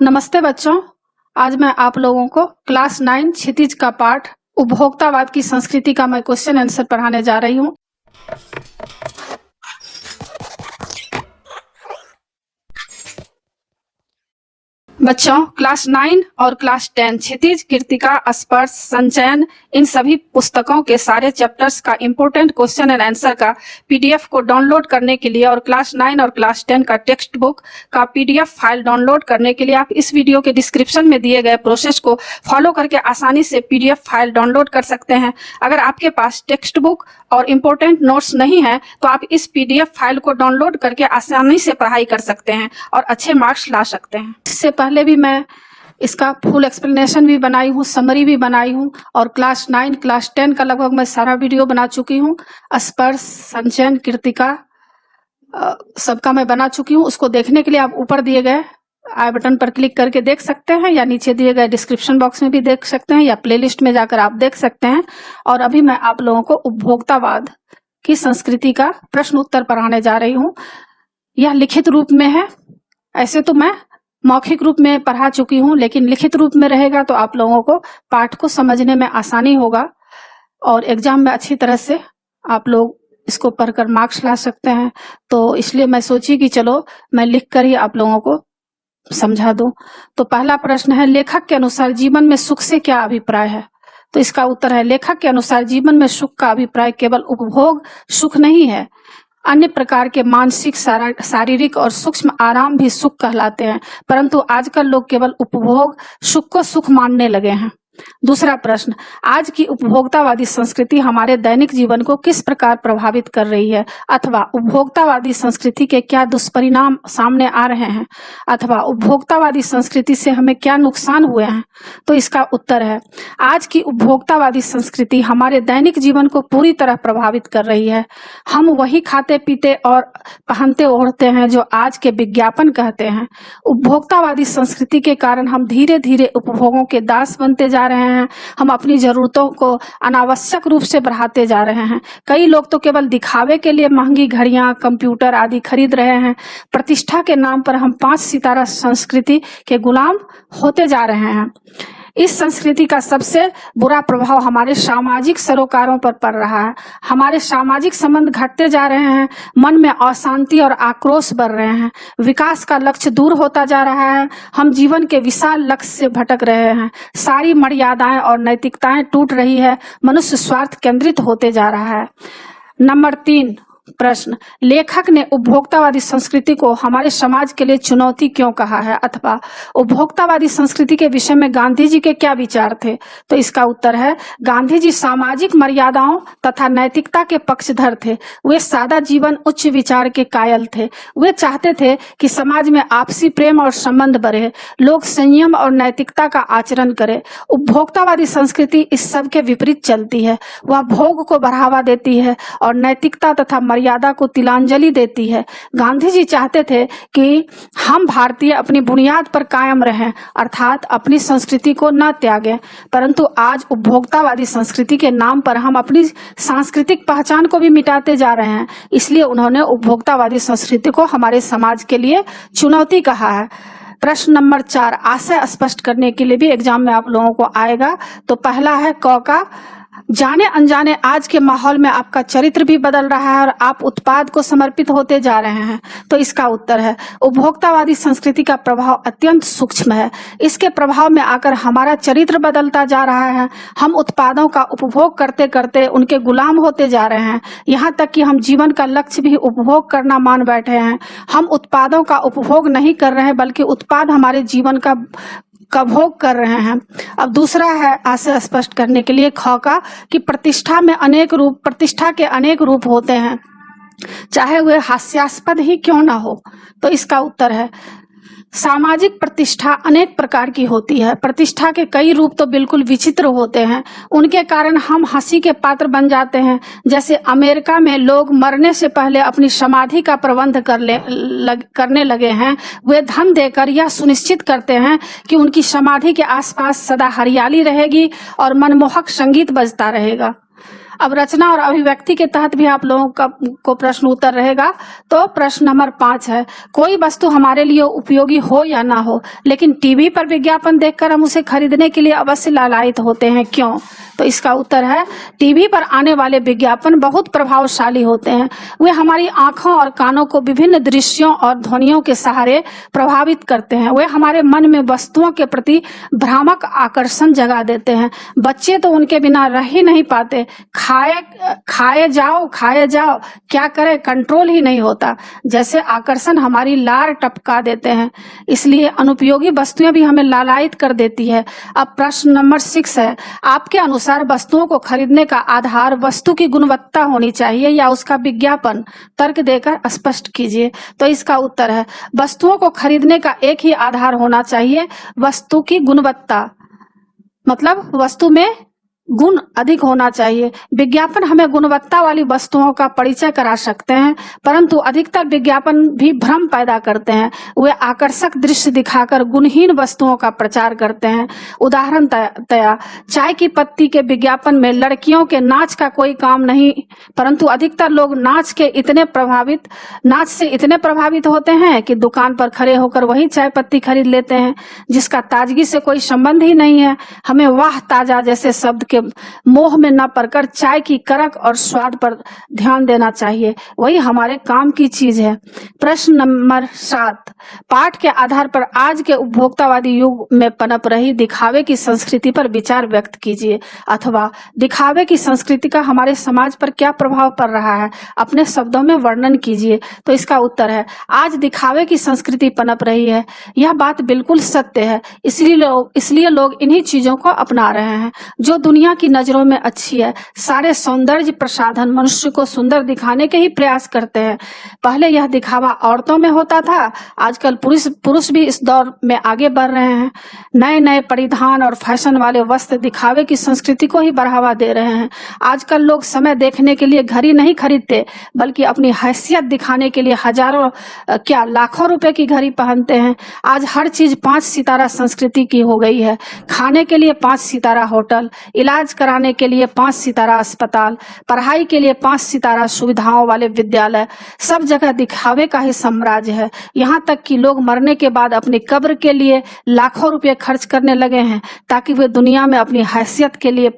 नमस्ते बच्चों। आज मैं आप लोगों को क्लास 9 क्षितिज का पाठ उपभोक्तावाद की संस्कृति का मैं क्वेश्चन आंसर पढ़ाने जा रही हूँ। बच्चों, क्लास 9 और क्लास 10 क्षितिज, कृतिका, स्पर्श, संचयन, इन सभी पुस्तकों के सारे चैप्टर्स का इम्पोर्टेंट क्वेश्चन एंड आंसर का पीडीएफ को डाउनलोड करने के लिए और क्लास 9 और क्लास 10 का टेक्स्ट बुक का पीडीएफ फाइल डाउनलोड करने के लिए आप इस वीडियो के डिस्क्रिप्शन में दिए गए प्रोसेस को फॉलो करके आसानी से पीडीएफ फाइल डाउनलोड कर सकते हैं। अगर आपके पास टेक्स्ट बुक और इम्पोर्टेंट नोट्स नहीं है तो आप इस पीडीएफ फाइल को डाउनलोड करके आसानी से पढ़ाई कर सकते हैं और अच्छे मार्क्स ला सकते हैं। इससे पहले भी मैं इसका फुल एक्सप्लेनेशन भी बनाई हूँ, समरी भी बनाई हूँ और क्लास 9 क्लास 10 का लगभग मैं सारा वीडियो बना चुकी हूँ। स्पर्श, संचयन, कृतिका सबका मैं बना चुकी हूँ। उसको देखने के लिए आप ऊपर दिए गए आई बटन पर क्लिक करके देख सकते हैं या नीचे दिए गए डिस्क्रिप्शन बॉक्स में भी देख सकते हैं या प्लेलिस्ट में जाकर आप देख सकते हैं। और अभी मैं आप लोगों को उपभोक्तावाद की संस्कृति का प्रश्न उत्तर पढ़ाने जा रही हूँ। यह लिखित रूप में है। ऐसे तो मैं मौखिक रूप में पढ़ा चुकी हूँ, लेकिन लिखित रूप में रहेगा तो आप लोगों को पाठ को समझने में आसानी होगा और एग्जाम में अच्छी तरह से आप लोग इसको पढ़कर मार्क्स ला सकते हैं। तो इसलिए मैं सोची कि चलो मैं लिखकर ही आप लोगों को समझा दूं। तो पहला प्रश्न है, लेखक के अनुसार जीवन में सुख से क्या अभिप्राय है? तो इसका उत्तर है, लेखक के अनुसार जीवन में सुख का अभिप्राय केवल उपभोग सुख नहीं है, अन्य प्रकार के मानसिक, शारीरिक और सूक्ष्म आराम भी सुख कहलाते हैं, परंतु आजकल लोग केवल उपभोग सुख को सुख मानने लगे हैं। दूसरा प्रश्न, आज की उपभोक्तावादी संस्कृति हमारे दैनिक जीवन को किस प्रकार प्रभावित कर रही है, अथवा उपभोक्तावादी संस्कृति के क्या दुष्परिणाम सामने आ रहे हैं, अथवा उपभोक्तावादी संस्कृति से हमें क्या नुकसान हुए हैं? तो इसका उत्तर है, आज की उपभोक्तावादी संस्कृति हमारे दैनिक जीवन को पूरी तरह प्रभावित कर रही है। हम वही खाते पीते और पहनते ओढ़ते हैं जो आज के विज्ञापन कहते हैं। उपभोक्तावादी संस्कृति के कारण हम धीरे धीरे उपभोगों के दास बनते जा रहे हैं। हम अपनी जरूरतों को अनावश्यक रूप से बढ़ाते जा रहे हैं। कई लोग तो केवल दिखावे के लिए महंगी घड़ियां, कंप्यूटर आदि खरीद रहे हैं। प्रतिष्ठा के नाम पर हम 5 सितारा संस्कृति के गुलाम होते जा रहे हैं। इस संस्कृति का सबसे बुरा प्रभाव हमारे सामाजिक सरोकारों पर पड़ रहा है। हमारे सामाजिक संबंध घटते जा रहे हैं, मन में अशांति और आक्रोश बढ़ रहे हैं, विकास का लक्ष्य दूर होता जा रहा है, हम जीवन के विशाल लक्ष्य से भटक रहे हैं, सारी मर्यादाएं और नैतिकताएं टूट रही है, मनुष्य स्वार्थ केंद्रित होते जा रहा है। नंबर 3 प्रश्न, लेखक ने उपभोक्तावादी संस्कृति को हमारे समाज के लिए चुनौती क्यों कहा है, अथवा उपभोक्तावादी संस्कृति के विषय में गांधी जी के क्या विचार थे? तो इसका उत्तर है, गांधी जी सामाजिक मर्यादाओं तथा नैतिकता के पक्षधर थे। वे सादा जीवन, उच्च विचार के कायल थे। वे चाहते थे कि समाज में आपसी प्रेम और संबंध बढ़े, लोग संयम और नैतिकता का आचरण करें। उपभोक्तावादी संस्कृति इस सब के विपरीत चलती है। वह भोग को बढ़ावा देती है और नैतिकता तथा मर्यादा को तिलांजलि देती है। गांधी जी चाहते थे कि हम भारतीय अपनी बुनियाद पर कायम रहें, अर्थात अपनी संस्कृति को न त्यागें, परंतु आज उपभोक्तावादी संस्कृति के नाम पर हम अपनी सांस्कृतिक पहचान को भी मिटाते जा रहे हैं। इसलिए उन्होंने उपभोक्तावादी संस्कृति को हमारे समाज के लिए चुनौती कहा है। प्रश्न नंबर 4 आशय स्पष्ट करने के लिए भी एग्जाम में आप लोगों को आएगा। तो पहला है क का, जाने अनजाने आज के माहौल में आपका चरित्र भी बदल रहा है और आप उत्पाद को समर्पित होते जा रहे हैं। तो इसका उत्तर है, उपभोक्तावादी संस्कृति का प्रभाव अत्यंत सूक्ष्म है। इसके प्रभाव में आकर हमारा चरित्र बदलता जा रहा है। हम उत्पादों का उपभोग करते करते उनके गुलाम होते जा रहे हैं। यहाँ तक कि हम जीवन का लक्ष्य भी उपभोग करना मान बैठे हैं। हम उत्पादों का उपभोग नहीं कर रहे हैं, बल्कि उत्पाद हमारे जीवन का भोग कर रहे हैं। अब दूसरा है आशय स्पष्ट करने के लिए ख का, कि प्रतिष्ठा के अनेक रूप होते हैं, चाहे वे हास्यास्पद ही क्यों ना हो। तो इसका उत्तर है, सामाजिक प्रतिष्ठा अनेक प्रकार की होती है। प्रतिष्ठा के कई रूप तो बिल्कुल विचित्र होते हैं, उनके कारण हम हंसी के पात्र बन जाते हैं। जैसे अमेरिका में लोग मरने से पहले अपनी समाधि का प्रबंध करने लगे हैं। वे धन देकर यह सुनिश्चित करते हैं कि उनकी समाधि के आसपास सदा हरियाली रहेगी और मनमोहक संगीत बजता रहेगा। अब रचना और अभिव्यक्ति के तहत भी आप लोगों को प्रश्न उत्तर रहेगा। तो प्रश्न नंबर 5 है, कोई वस्तु हमारे लिए उपयोगी हो या ना हो, लेकिन टीवी पर विज्ञापन देखकर हम उसे खरीदने के लिए अवश्य लालायित होते हैं, क्यों? तो इसका उत्तर है, टीवी पर आने वाले विज्ञापन बहुत प्रभावशाली होते हैं। वे हमारी आंखों और कानों को विभिन्न दृश्यों और ध्वनियों के सहारे प्रभावित करते हैं। वे हमारे मन में वस्तुओं के प्रति भ्रामक आकर्षण जगा देते हैं। बच्चे तो उनके बिना रह ही नहीं पाते। खाए जाओ क्या करें, कंट्रोल ही नहीं होता। जैसे आकर्षण हमारी लार टपका देते हैं, इसलिए अनुपयोगी वस्तुएं भी हमें लालायित कर देती है। अब प्रश्न नंबर 6 है, आपके अनुसार वस्तुओं को खरीदने का आधार वस्तु की गुणवत्ता होनी चाहिए या उसका विज्ञापन? तर्क देकर स्पष्ट कीजिए। तो इसका उत्तर है, वस्तुओं को खरीदने का एक ही आधार होना चाहिए, वस्तु की गुणवत्ता। मतलब वस्तु में गुण अधिक होना चाहिए। विज्ञापन हमें गुणवत्ता वाली वस्तुओं का परिचय करा सकते हैं, परंतु अधिकतर विज्ञापन भी भ्रम पैदा करते हैं। वे आकर्षक दृश्य दिखाकर गुणहीन वस्तुओं का प्रचार करते हैं। उदाहरण तया चाय की पत्ती के विज्ञापन में लड़कियों के नाच का कोई काम नहीं, परंतु अधिकतर लोग नाच से इतने प्रभावित होते हैं कि दुकान पर खड़े होकर वही चाय पत्ती खरीद लेते हैं, जिसका ताजगी से कोई संबंध ही नहीं है। हमें वाह ताजा जैसे शब्द के मोह में न पड़कर चाय की करक और स्वाद पर ध्यान देना चाहिए, वही हमारे काम की चीज है। प्रश्न नंबर 7, पाठ के आधार पर आज के उपभोक्तावादी युग में पनप रही दिखावे की संस्कृति पर विचार व्यक्त कीजिए, अथवा दिखावे की संस्कृति का हमारे समाज पर क्या प्रभाव पड़ रहा है, अपने शब्दों में वर्णन कीजिए। तो इसका उत्तर है, आज दिखावे की संस्कृति पनप रही है। यह बात बिल्कुल सत्य है, इसलिए लोग इन्हीं चीजों को अपना रहे हैं जो दुनिया की नजरों में अच्छी है। सारे सौंदर्य प्रसाधन मनुष्य को सुंदर दिखाने के ही प्रयास करते हैं। पहले यह दिखावा औरतों में होता था, आजकल पुरुष भी इस दौर में आगे बढ़ रहे हैं। नए नए परिधान और फैशन वाले वस्त्र दिखावे की संस्कृति को ही बढ़ावा दे रहे हैं। आजकल लोग समय देखने के लिए घड़ी नहीं खरीदते, बल्कि अपनी हैसियत दिखाने के लिए हजारों क्या लाखों रुपए की घड़ी पहनते हैं। आज हर चीज 5 सितारा संस्कृति की हो गई है। खाने के लिए 5 सितारा होटल, इलाज कराने के लिए 5 सितारा अस्पताल, पढ़ाई के लिए 5 सितारा सुविधाओं वाले विद्यालय, सब जगह दिखावे का ही साम्राज्य है। यहाँ तक कि लोग मरने के बाद अपनी कब्र के लिए लाखों रुपए खर्च करने लगे हैं, ताकि वे दुनिया में अपनी हैसियत के लिए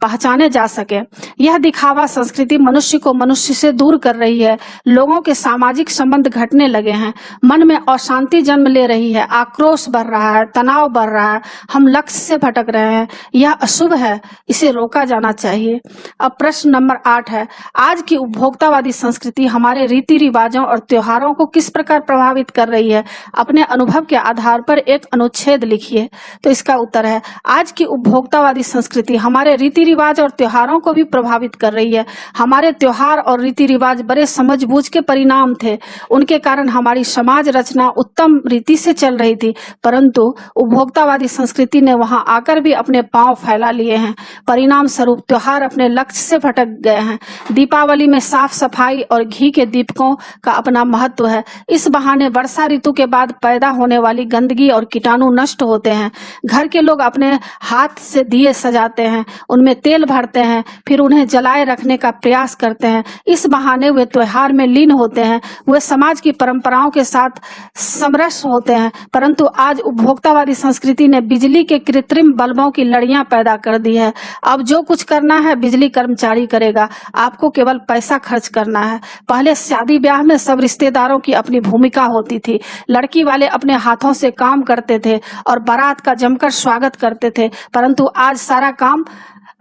पहचाने जा सके। यह दिखावा संस्कृति मनुष्य को मनुष्य से दूर कर रही है। लोगों के सामाजिक संबंध घटने लगे हैं, मन में अशांति जन्म ले रही है, आक्रोश बढ़ रहा है, तनाव बढ़ रहा है, हम लक्ष्य से भटक रहे हैं। यह अशुभ है, इसे रोका जाना चाहिए। अब प्रश्न नंबर 8 है, आज की उपभोक्तावादी संस्कृति हमारे रीति रिवाजों और त्योहारों को किस प्रकार प्रभावित कर रही है? अपने अनुभव के आधार पर एक अनुच्छेद लिखिए। तो इसका उत्तर है, आज की उपभोक्तावादी संस्कृति हमारे रीति रिवाज और त्योहारों को भी प्रभावित कर रही है। हमारे त्योहार और रीति रिवाज बड़े समझबूझ के परिणाम थे, उनके कारण हमारी समाज रचना उत्तम रीति से चल रही थी, परंतु उपभोक्तावादी संस्कृति ने वहां आकर भी अपने पांव फैला लिए हैं। परिणाम स्वरूप त्योहार अपने लक्ष्य से भटक गए हैं। दीपावली में साफ सफाई और घी के दीपकों का अपना महत्व है। इस बहाने वर्षा ऋतु के बाद पैदा होने वाली गंदगी और कीटाणु नष्ट होते हैं। घर के लोग अपने हाथ से दिए सजाते हैं, उनमें तेल भरते हैं, फिर उन्हें जलाए रखने का प्रयास करते हैं। इस बहाने वे त्योहार में लीन होते हैं, वे समाज की परंपराओं के साथ समरस होते हैं। परंतु आज उपभोक्तावादी संस्कृति ने बिजली के कृत्रिम बल्बों की लड़ियां पैदा कर दी है। अब जो कुछ करना है बिजली कर्मचारी करेगा, आपको केवल पैसा खर्च करना है। पहले शादी ब्याह में सब रिश्तेदारों की अपनी भूमिका होती थी। लड़की वाले अपने हाथों से काम करते थे और बारात का जमकर स्वागत करते थे, परंतु आज सारा काम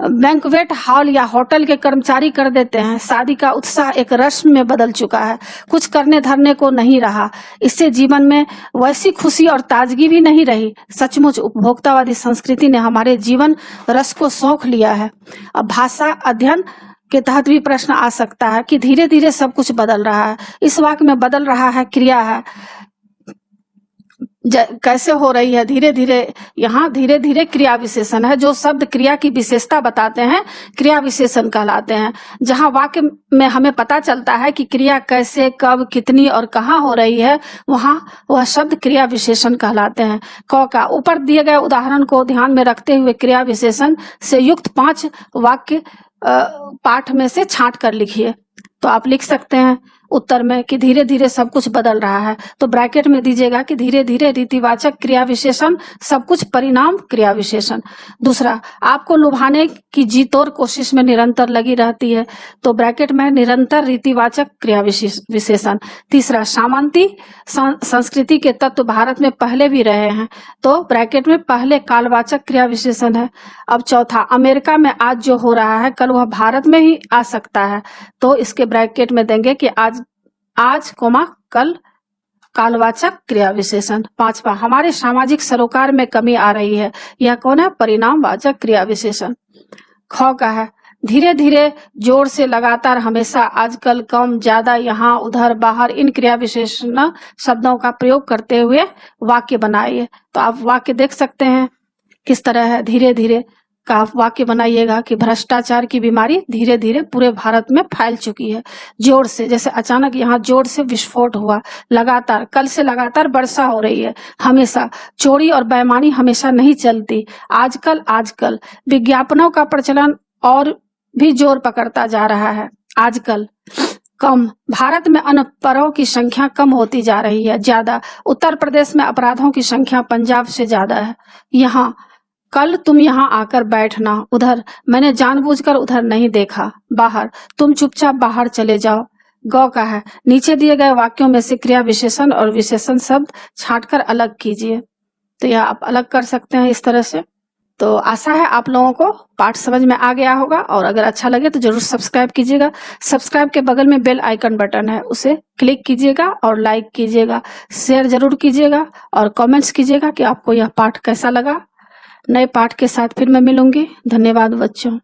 बैंक्वेट हॉल या होटल के कर्मचारी कर देते हैं। शादी का उत्साह एक रस्म में बदल चुका है, कुछ करने धरने को नहीं रहा। इससे जीवन में वैसी खुशी और ताजगी भी नहीं रही। सचमुच उपभोक्तावादी संस्कृति ने हमारे जीवन रस को सोख लिया है। अब भाषा अध्ययन के तहत भी प्रश्न आ सकता है कि धीरे धीरे सब कुछ बदल रहा है। इस वाक्य में बदल रहा है क्रिया है, कैसे हो रही है? धीरे धीरे। यहाँ धीरे धीरे क्रिया विशेषण है। जो शब्द क्रिया की विशेषता बताते हैं क्रिया विशेषण कहलाते हैं। जहाँ वाक्य में हमें पता चलता है कि क्रिया कैसे, कब, कितनी और कहाँ हो रही है, वहाँ वह शब्द क्रिया विशेषण कहलाते हैं। क का ऊपर दिए गए उदाहरण को ध्यान में रखते हुए क्रिया विशेषण से युक्त 5 वाक्य पाठ में से छांट कर लिखिए। तो आप लिख सकते हैं उत्तर में कि धीरे धीरे सब कुछ बदल रहा है, तो ब्रैकेट में दीजिएगा कि धीरे धीरे रीतिवाचक क्रिया विशेषण सब कुछ परिणाम क्रिया विशेषण। दूसरा, आपको लुभाने की जी तोड़ कोशिश में निरंतर लगी रहती है, तो ब्रैकेट में निरंतर रीतिवाचक क्रिया विशेषण। तीसरा, सामंती संस्कृति के तत्व भारत में पहले भी रहे हैं, तो ब्रैकेट में पहले कालवाचक क्रिया विशेषण है। अब चौथा, अमेरिका में आज जो हो रहा है कल वह भारत में ही आ सकता है, तो इसके ब्रैकेट में देंगे कि आज कोमा कल कालवाचक क्रिया विशेषण। पांचवा, हमारे सामाजिक सरोकार में कमी आ रही है, यह कौन है? परिणामवाचक क्रिया विशेषण। ख का है धीरे धीरे, जोर से, लगातार, हमेशा, आजकल, कम, ज्यादा, यहाँ, उधर, बाहर, इन क्रिया विशेषण शब्दों का प्रयोग करते हुए वाक्य बनाइए। तो आप वाक्य देख सकते हैं किस तरह है। धीरे धीरे का आप वाक्य बनाइएगा कि भ्रष्टाचार की बीमारी धीरे धीरे पूरे भारत में फैल चुकी है। जोर से, जैसे अचानक यहाँ जोर से विस्फोट हुआ। लगातार, कल से लगातार वर्षा हो रही है। हमेशा, चोरी और बेईमानी हमेशा नहीं चलती। आजकल विज्ञापनों का प्रचलन और भी जोर पकड़ता जा रहा है। आजकल, कम, भारत में अनपढ़ों की संख्या कम होती जा रही है। ज्यादा, उत्तर प्रदेश में अपराधों की संख्या पंजाब से ज्यादा है। यहाँ, कल तुम यहाँ आकर बैठना। उधर, मैंने जानबूझकर उधर नहीं देखा। बाहर, तुम चुपचाप बाहर चले जाओ। गौ का है नीचे दिए गए वाक्यों में से क्रिया विशेषण और विशेषण शब्द छांटकर अलग कीजिए। तो यह आप अलग कर सकते हैं इस तरह से। तो आशा है आप लोगों को पाठ समझ में आ गया होगा, और अगर अच्छा लगे तो जरूर सब्सक्राइब कीजिएगा। सब्सक्राइब के बगल में बेल आइकन बटन है, उसे क्लिक कीजिएगा और लाइक कीजिएगा, शेयर जरूर कीजिएगा और कमेंट्स कीजिएगा कि आपको यह पाठ कैसा लगा। नए पाठ के साथ फिर मैं मिलूंगी। धन्यवाद बच्चों।